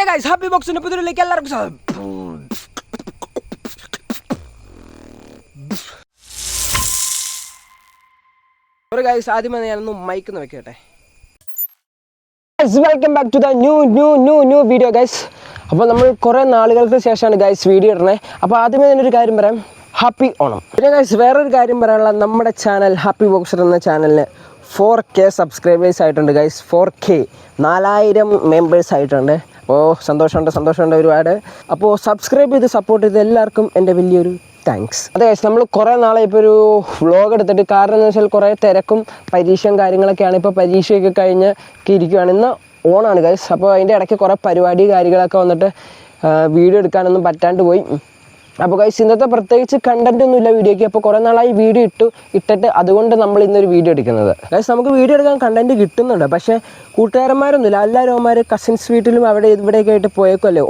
Hey guys, Happy Box in the Pudru Lake. Sorry guys, ആദ്യമേ ഞാനൊന്ന് mic ഒന്ന് വെക്കട്ടെ. Welcome back to the new video guys. അപ്പോൾ നമ്മൾ കുറേ നാളുകൾക്ക് ശേഷമാണ് ഗൈസ് വീഡിയോ ഇടുന്നത്. അപ്പോൾ ആദ്യമേ തന്നെ ഒരു കാര്യം പറയാം, ഹാപ്പി ഓണം. പിന്നെ ഗൈസ് വേറൊരു കാര്യം പറയാനുള്ള, നമ്മുടെ ചാനൽ ഹാപ്പി ബോക്സർ എന്ന ചാനലിന് 4K സബ്സ്ക്രൈബേഴ്സ് ആയിട്ടുണ്ട് ഗൈസ്. 4K 4000 മെമ്പേഴ്സ് ആയിട്ടുണ്ട്. അപ്പോൾ സന്തോഷമുണ്ട് ഒരുപാട്. അപ്പോൾ സബ്സ്ക്രൈബ് ചെയ്ത് സപ്പോർട്ട് ചെയ്ത് എല്ലാവർക്കും എൻ്റെ വലിയൊരു താങ്ക്സ്. അതെ ഗൈസ്, നമ്മൾ കുറേ നാളെ ഇപ്പോൾ ഒരു വ്ളോഗ് എടുത്തിട്ട്, കാരണം എന്ന് വെച്ചാൽ കുറേ തിരക്കും പരീക്ഷയും കാര്യങ്ങളൊക്കെയാണ്. ഇപ്പോൾ പരീക്ഷയൊക്കെ കഴിഞ്ഞൊക്കെ ഇരിക്കുകയാണ്. ഇന്ന് ഓണാണ് ഗൈസ്. അപ്പോൾ അതിൻ്റെ ഇടയ്ക്ക് കുറേ പരിപാടി കാര്യങ്ങളൊക്കെ വന്നിട്ട് വീഡിയോ എടുക്കാനൊന്നും പറ്റാണ്ട് പോയി. അപ്പോൾ ഗൈസ് ഇന്നത്തെ പ്രത്യേകിച്ച് കണ്ടന്റ് ഒന്നുമില്ല വീഡിയോയ്ക്ക്. അപ്പോൾ കുറേ നാളായി വീഡിയോ ഇട്ടിട്ട് അതുകൊണ്ട് നമ്മൾ ഇന്നൊരു വീഡിയോ എടുക്കുന്നത്. ഗൈസ് നമുക്ക് വീഡിയോ എടുക്കാൻ കണ്ടന്റ് കിട്ടുന്നുണ്ട്, പക്ഷേ കൂട്ടുകാരന്മാരൊന്നുമില്ല. എല്ലാവരും അവന്മാർ കസിൻസ് വീട്ടിലും അവിടെ ഇവിടെയൊക്കെ ആയിട്ട് പോയേക്കുമല്ലേ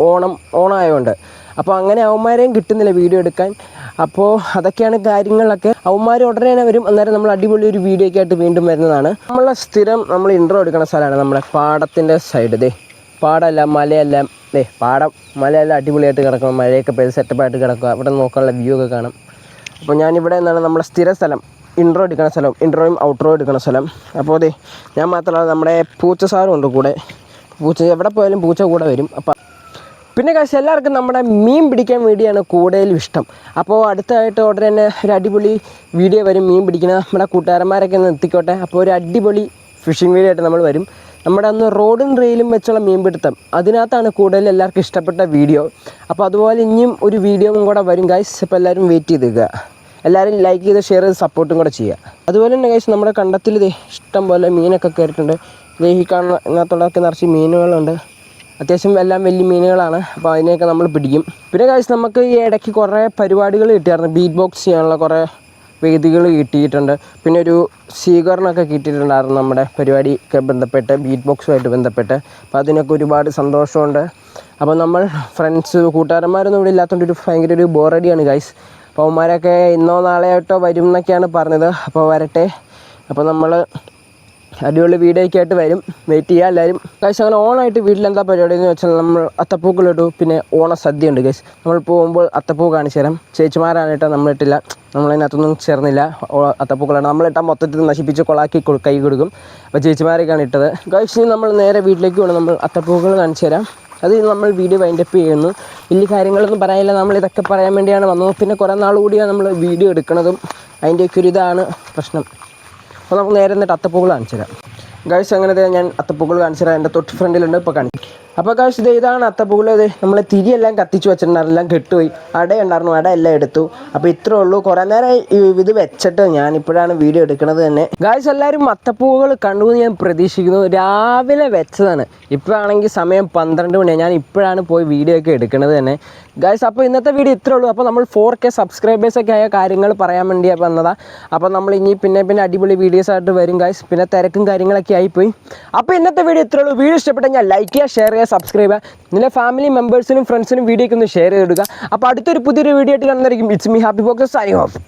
ഓണമായതുകൊണ്ട്. അപ്പോൾ അങ്ങനെ അവന്മാരെയും കിട്ടുന്നില്ല വീഡിയോ എടുക്കാൻ. അപ്പോൾ അതൊക്കെയാണ് കാര്യങ്ങളൊക്കെ. അവന്മാർ ഉടനെ തന്നെ വരും. അന്നേരം നമ്മൾ അടിപൊളി ഒരു വീഡിയോ ഒക്കെ ആയിട്ട് വീണ്ടും വരുന്നതാണ്. നമ്മൾ ഇൻട്രോ എടുക്കുന്ന സ്ഥലമാണ് നമ്മുടെ പാടത്തിൻ്റെ സൈഡ്. പാടമല്ല മലയല്ല, പാടം മലയെല്ലാം അടിപൊളിയായിട്ട് കിടക്കണം. മഴയൊക്കെ പെയ്ത് സെറ്റപ്പായിട്ട് കിടക്കുക. അവിടെ നോക്കാനുള്ള വ്യൂ ഒക്കെ കാണാം. അപ്പോൾ ഞാനിവിടെ നിന്നാണ് നമ്മുടെ സ്ഥിര സ്ഥലം, ഇൻട്രോ എടുക്കുന്ന സ്ഥലം, ഇൻട്രോയും ഔട്ട്രോ എടുക്കുന്ന സ്ഥലം. അപ്പോൾ ഞാൻ മാത്രമല്ല, നമ്മുടെ പൂച്ച സാറും ഉണ്ട് കൂടെ. പൂച്ച എവിടെ പോയാലും പൂച്ച കൂടെ വരും. അപ്പോൾ പിന്നെ കാശ് എല്ലാവർക്കും നമ്മുടെ മീൻ പിടിക്കാൻ വേണ്ടിയാണ് കൂടുതലും ഇഷ്ടം. അപ്പോൾ അടുത്തായിട്ട് ഉടനെ തന്നെ ഒരു അടിപൊളി വീഡിയോ വരും, മീൻ പിടിക്കുന്ന നമ്മുടെ കൂട്ടുകാരന്മാരൊക്കെ ഒന്ന് എത്തിക്കോട്ടെ. അപ്പോൾ ഒരു അടിപൊളി ഫിഷിംഗ് വീഡിയോ ആയിട്ട് നമ്മൾ വരും. നമ്മുടെ അന്ന് റോഡും റെയിലും വെച്ചുള്ള മീൻപിടുത്തം, അതിനകത്താണ് കൂടുതൽ എല്ലാവർക്കും ഇഷ്ടപ്പെട്ട വീഡിയോ. അപ്പോൾ അതുപോലെ ഇനിയും ഒരു വീഡിയോയും കൂടെ വരും ഗൈസ്. അപ്പോൾ എല്ലാവരും വെയിറ്റ് ചെയ്ത് നിൽക്കുക. എല്ലാവരും ലൈക്ക് ചെയ്ത് ഷെയർ ചെയ്ത് സപ്പോർട്ടും കൂടെ ചെയ്യുക. അതുപോലെ തന്നെ ഗൈസ് നമ്മുടെ കണ്ടത്തിൽ ഇഷ്ടം പോലെ മീനൊക്കെ കയറിയിട്ടുണ്ട്. ഈ കാണുന്ന ഇതിനകത്തുള്ളതൊക്കെ നിറച്ച് മീനുകളുണ്ട്. അത്യാവശ്യം എല്ലാം വലിയ മീനുകളാണ്. അപ്പോൾ അതിനെയൊക്കെ നമ്മൾ പിടിക്കും. പിന്നെ ഗൈസ് നമുക്ക് ഈ ഇടയ്ക്ക് കുറേ പരിപാടികൾ കിട്ടിയായിരുന്നു. ബീറ്റ് ബോക്സ് ചെയ്യാനുള്ള കുറേ വേദികൾ കിട്ടിയിട്ടുണ്ട്. പിന്നെ ഒരു സ്വീകരണമൊക്കെ കിട്ടിയിട്ടുണ്ടായിരുന്നു നമ്മുടെ പരിപാടിയൊക്കെ ബന്ധപ്പെട്ട്, ബീറ്റ് ബോക്സുമായിട്ട് ബന്ധപ്പെട്ട്. അപ്പോൾ അതിനൊക്കെ ഒരുപാട് സന്തോഷമുണ്ട്. അപ്പോൾ നമ്മൾ ഫ്രണ്ട്സ് കൂട്ടുകാരന്മാരൊന്നും ഇവിടെ ഇല്ലാത്തതുകൊണ്ട് ഭയങ്കര ഒരു ബോറടിയാണ് ഗൈസ്. അപ്പോൾ അവന്മാരൊക്കെ ഇന്നോ നാളെയായിട്ടോ വരും എന്നൊക്കെയാണ് പറഞ്ഞത്. അപ്പോൾ വരട്ടെ. അപ്പോൾ നമ്മൾ അടിപൊളി വീഡിയോയ്ക്ക് ആയിട്ട് വരും, വെയിറ്റ് ചെയ്യുക എല്ലാവരും ഗൈസ്. അങ്ങനെ ഓണായിട്ട് വീട്ടിലെന്താ പരിപാടി എന്ന് വെച്ചാൽ നമ്മൾ അത്തപ്പൂക്കളിട്ടു. പിന്നെ ഓണസദ്യ ഉണ്ട് ഗൈസ്. നമ്മൾ പോകുമ്പോൾ അത്തപ്പൂ കാണിച്ചു തരാം. ചേച്ചിമാരാണിട്ട് നമ്മളിട്ടില്ല, നമ്മളതിനകത്തൊന്നും ചേർന്നില്ല. അത്തപ്പൂക്കളാണ് നമ്മളിട്ടാൽ മൊത്തത്തിൽ നശിപ്പിച്ച് കൊളാക്കി കൈ കൊടുക്കും. അപ്പോൾ ചേച്ചിമാരൊക്കെയാണ് ഇട്ടത് ഗൈസ്. നമ്മൾ നേരെ വീട്ടിലേക്ക് വേണം. നമ്മൾ അത്തപ്പൂക്കൾ കാണിച്ചു തരാം. അത് നമ്മൾ വീഡിയോ വൈൻഡപ്പ് ചെയ്യുന്നു. വലിയ കാര്യങ്ങളൊന്നും പറയാനില്ല, നമ്മളിതൊക്കെ പറയാൻ വേണ്ടിയാണ് വന്നത്. പിന്നെ കുറേ നാൾ കൂടിയാണ് നമ്മൾ വീഡിയോ എടുക്കുന്നതും. അതിൻ്റെയൊക്കെ ഒരു ഇതാണ് പ്രശ്നം. അപ്പോൾ നമുക്ക് നേരെ എന്നിട്ട് അത്തപ്പൂക്കൾ കാണിച്ചു തരാം ഗൈസ്. അങ്ങനെ ഞാൻ അത്തപ്പൂക്കൾ കാണിച്ചു തരാം. എൻ്റെ തൊട്ട് ഫ്രണ്ടിലുണ്ട്, ഇപ്പോൾ കാണിക്കും. അപ്പോൾ ഗൈസ് ഇതാണ് അത്തപ്പൂക്കൾ. നമ്മൾ തിരിയെല്ലാം കത്തിച്ച് വെച്ചിട്ടുണ്ടായിരുന്നു, എല്ലാം കെട്ടുപോയി. അടയുണ്ടായിരുന്നു, അട എല്ലാം എടുത്തു. അപ്പോൾ ഇത്രേ ഉള്ളൂ. കുറേ നേരം ഇത് വെച്ചിട്ട് ഞാനിപ്പോഴാണ് വീഡിയോ എടുക്കുന്നത് തന്നെ ഗൈസ്. എല്ലാവരും അത്തപ്പൂക്കൾ കണ്ടുവെന്ന് ഞാൻ പ്രതീക്ഷിക്കുന്നു. രാവിലെ വെച്ചതാണ്. ഇപ്പോഴാണെങ്കിൽ സമയം 12 മണിയാണ്. ഞാൻ ഇപ്പോഴാണ് പോയി വീഡിയോ ഒക്കെ എടുക്കുന്നത് തന്നെ ഗൈസ്. അപ്പോൾ ഇന്നത്തെ വീഡിയോ ഇത്രേ ഉള്ളൂ. അപ്പോൾ നമ്മൾ 4K സബ്സ്ക്രൈബേഴ്സൊക്കെ ആയ കാര്യങ്ങൾ പറയാൻ വേണ്ടി വന്നതാണ്. അപ്പോൾ നമ്മൾ ഇനി പിന്നെ അടിപൊളി വീഡിയോസായിട്ട് വരും ഗൈസ്. പിന്നെ തിരക്കും കാര്യങ്ങളൊക്കെ ആയിപ്പോയി. അപ്പോൾ ഇന്നത്തെ വീഡിയോ ഇത്രേ ഉള്ളൂ. വീഡിയോ ഇഷ്ടപ്പെട്ടാൽ ഞാൻ ലൈക്ക് ചെയ്യുക, ഷെയർ ചെയ്യുക, സബ്സ്ക്രൈബ് ചെയ്യുക. നിങ്ങളുടെ ഫാമിലി മെമ്പേഴ്സിനും ഫ്രണ്ട്സിനും വീഡിയോയ്ക്ക് ഒന്ന് ഷെയർ ചെയ്തിടുക. അപ്പോൾ അടുത്തൊരു പുതിയൊരു വീഡിയോ ആയിട്ട് കാണുന്നതായിരിക്കും. It's me happy boxer signing of.